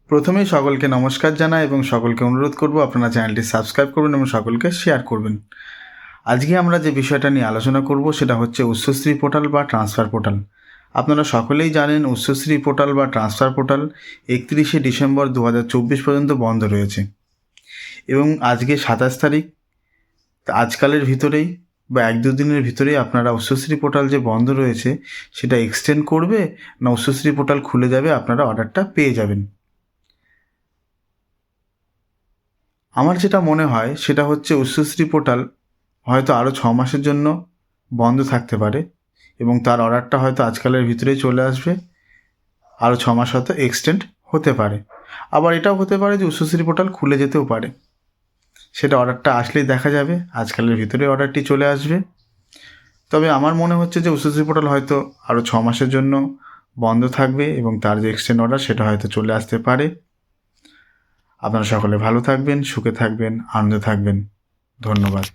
প্রথমেই সকলকে নমস্কার জানাই এবং সকলকে অনুরোধ করব আপনারা চ্যানেলটি সাবস্ক্রাইব করবেন এবং সকলকে শেয়ার করবেন। আজকে আমরা যে বিষয়টা নিয়ে আলোচনা করব সেটা হচ্ছে উচ্চশ্রী পোর্টাল বা ট্রান্সফার পোর্টাল। আপনারা সকলেই জানেন উচ্চশ্রী পোর্টাল বা ট্রান্সফার পোর্টাল 31শে ডিসেম্বর 2024 পর্যন্ত বন্ধ রয়েছে এবং আজকে 27 তারিখ। আজকালের ভিতরেই বা 1-2 দিনের ভিতরেই আপনারা উচ্চশ্রী পোর্টাল যে বন্ধ রয়েছে সেটা এক্সটেন্ড করবে না উচ্চশ্রী পোর্টাল খুলে যাবে, আপনারা অর্ডারটা পেয়ে যাবেন। আমার যেটা মনে হয় সেটা হচ্ছে উচ্চশ্রী পোর্টাল হয়তো আরও 6 মাসের জন্য বন্ধ থাকতে পারে এবং তার অর্ডারটা হয়তো আজকালের ভিতরেই চলে আসবে। আরও 6 মাস হয়তো এক্সটেন্ড হতে পারে। আবার এটাও হতে পারে যে উচ্চশ্রী পোর্টাল খুলে যেতেও পারে, সেটা অর্ডারটা আসলেই দেখা যাবে। আজকালের ভিতরে অর্ডারটি চলে আসবে। তবে আমার মনে হচ্ছে যে উচ্চশ্রী পোর্টাল হয়তো আরও 6 মাসের জন্য বন্ধ থাকবে এবং তার যে এক্সটেন্ড অর্ডার সেটা হয়তো চলে আসতে পারে। আপনারা সকলে ভালো থাকবেন, সুখে থাকবেন, আনন্দে থাকবেন। ধন্যবাদ।